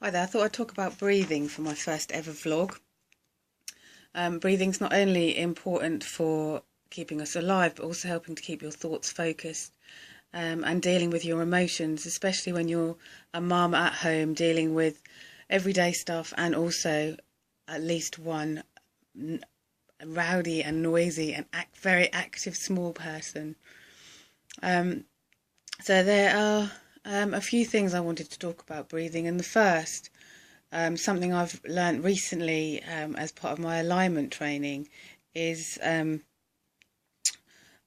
Hi there, I thought I'd talk about breathing for my first ever vlog. Breathing's not only important for keeping us alive, but also helping to keep your thoughts focused and dealing with your emotions, especially when you're a mum at home dealing with everyday stuff and also at least one rowdy and noisy and very active small person. So there are a few things I wanted to talk about breathing, and the first something I've learnt recently as part of my alignment training is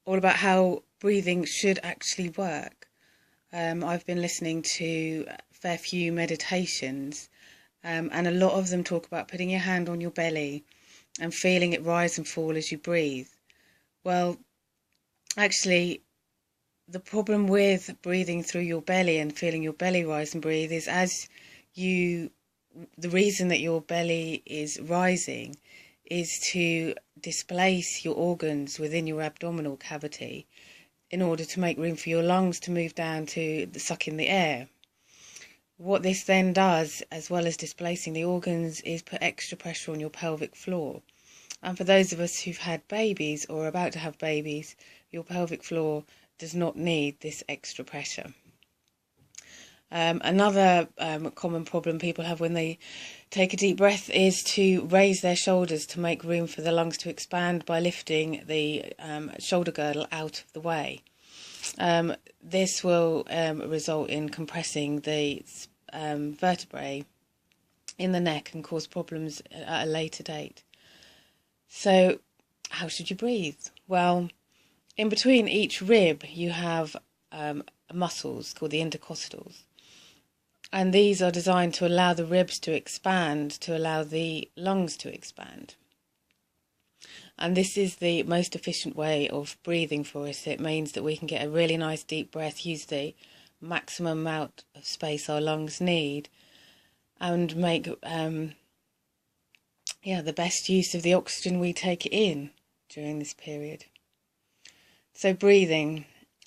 all about how breathing should actually work. I've been listening to a fair few meditations, and a lot of them talk about putting your hand on your belly and feeling it rise and fall as you breathe. Well, actually, the problem with breathing through your belly and feeling your belly rise and breathe is the reason that your belly is rising is to displace your organs within your abdominal cavity in order to make room for your lungs to move down to suck in the air. What this then does, as well as displacing the organs, is put extra pressure on your pelvic floor. And for those of us who've had babies or are about to have babies, your pelvic floor does not need this extra pressure. Another common problem people have when they take a deep breath is to raise their shoulders to make room for the lungs to expand by lifting the shoulder girdle out of the way. This will result in compressing the vertebrae in the neck and cause problems at a later date. So how should you breathe? Well, in between each rib you have muscles called the intercostals. And these are designed to allow the ribs to expand, to allow the lungs to expand. And this is the most efficient way of breathing for us. It means that we can get a really nice deep breath, use the maximum amount of space our lungs need, and make the best use of the oxygen we take in during this period. So breathing,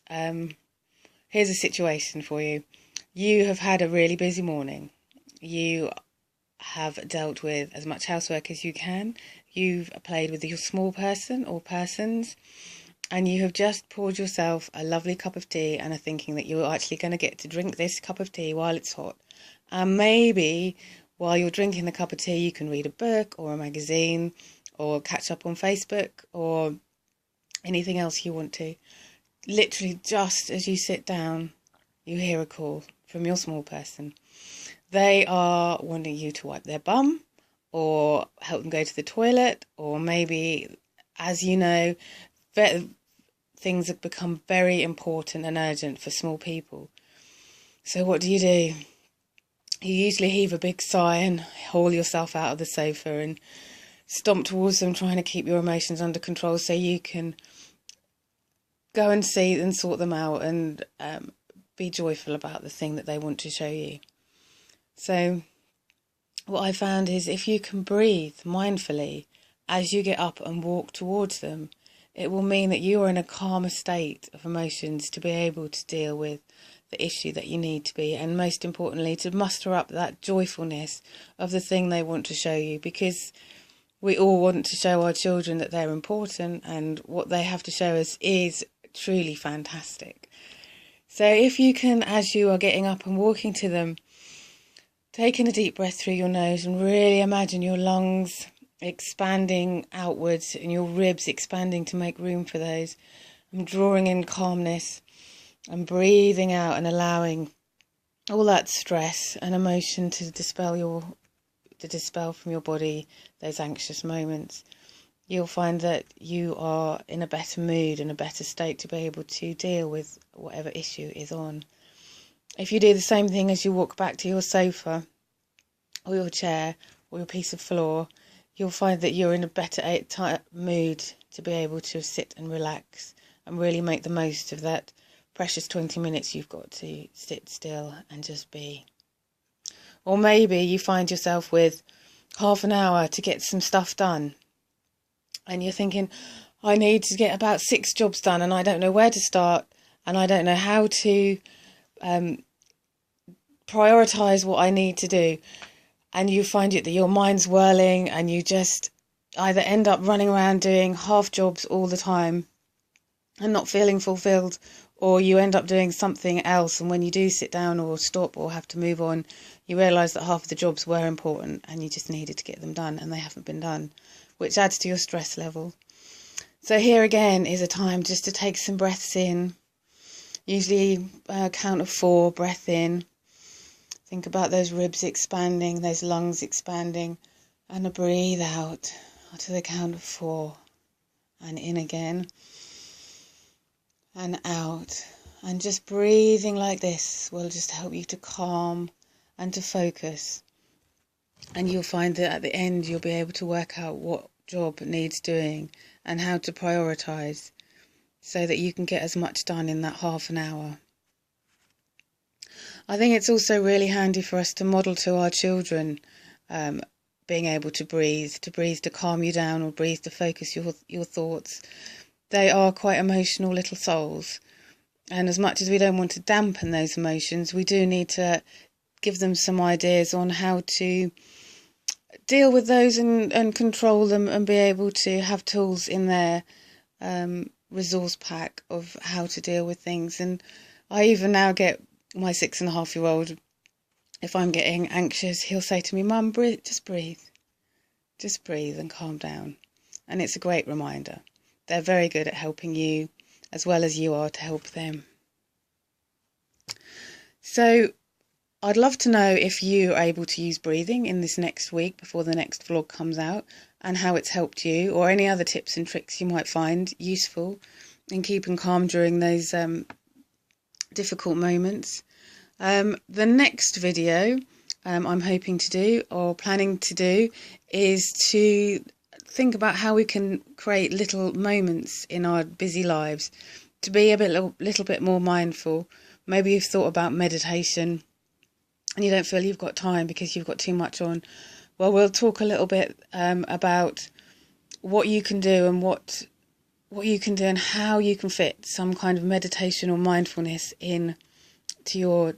here's a situation for you. You have had a really busy morning. You have dealt with as much housework as you can. You've played with your small person or persons, and you have just poured yourself a lovely cup of tea and are thinking that you're actually going to get to drink this cup of tea while it's hot. And maybe while you're drinking the cup of tea, you can read a book or a magazine or catch up on Facebook or anything else you want to. Literally, just as you sit down, you hear a call from your small person. They are wanting you to wipe their bum or help them go to the toilet, or maybe, as you know, things have become very important and urgent for small people. So what do? You usually heave a big sigh and haul yourself out of the sofa and stomp towards them, trying to keep your emotions under control so you can go and see and sort them out and be joyful about the thing that they want to show you. So what I found is if you can breathe mindfully as you get up and walk towards them, it will mean that you are in a calmer state of emotions to be able to deal with the issue that you need to be, and most importantly to muster up that joyfulness of the thing they want to show you, because we all want to show our children that they're important and what they have to show us is truly fantastic. So if you can, as you are getting up and walking to them, taking a deep breath through your nose and really imagine your lungs expanding outwards and your ribs expanding to make room for those, and drawing in calmness and breathing out and allowing all that stress and emotion to dispel from your body those anxious moments, you'll find that you are in a better mood and a better state to be able to deal with whatever issue is on. If you do the same thing as you walk back to your sofa or your chair or your piece of floor, you'll find that you're in a better mood to be able to sit and relax and really make the most of that precious 20 minutes you've got to sit still and just be. Or maybe you find yourself with half an hour to get some stuff done, and you're thinking, I need to get about 6 jobs done and I don't know where to start and I don't know how to prioritise what I need to do, and you find it that your mind's whirling and you just either end up running around doing half jobs all the time and not feeling fulfilled, or you end up doing something else, and when you do sit down or stop or have to move on, you realise that half of the jobs were important and you just needed to get them done and they haven't been done, which adds to your stress level. So here again is a time just to take some breaths in, usually count of 4, breath in. Think about those ribs expanding, those lungs expanding, and a breathe out to the count of 4, and in again, and out. And just breathing like this will just help you to calm and to focus. And you'll find that at the end you'll be able to work out what job needs doing and how to prioritise so that you can get as much done in that half an hour. I think it's also really handy for us to model to our children being able to breathe to calm you down, or breathe to focus your thoughts. They are quite emotional little souls, and as much as we don't want to dampen those emotions, we do need to give them some ideas on how to deal with those and control them, and be able to have tools in their resource pack of how to deal with things. And I even now get my 6.5-year-old, if I'm getting anxious, he'll say to me, "Mum, just breathe and calm down." And it's a great reminder. They're very good at helping you as well as you are to help them. So I'd love to know if you are able to use breathing in this next week before the next vlog comes out, and how it's helped you, or any other tips and tricks you might find useful in keeping calm during those difficult moments. The next video I'm hoping to do, or planning to do, is to think about how we can create little moments in our busy lives to be a little bit more mindful. Maybe you've thought about meditation and you don't feel you've got time because you've got too much on. Well, we'll talk a little bit about what you can do and what you can do and how you can fit some kind of meditation or mindfulness in to your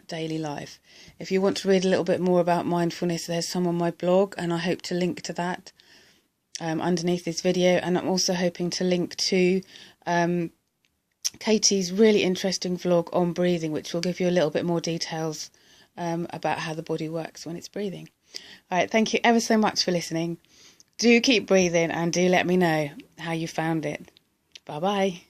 daily life. If you want to read a little bit more about mindfulness, there's some on my blog, and I hope to link to that underneath this video. And I'm also hoping to link to Katie's really interesting vlog on breathing, which will give you a little bit more details about how the body works when it's breathing. All right, thank you ever so much for listening. Do keep breathing, and do let me know how you found it. Bye bye.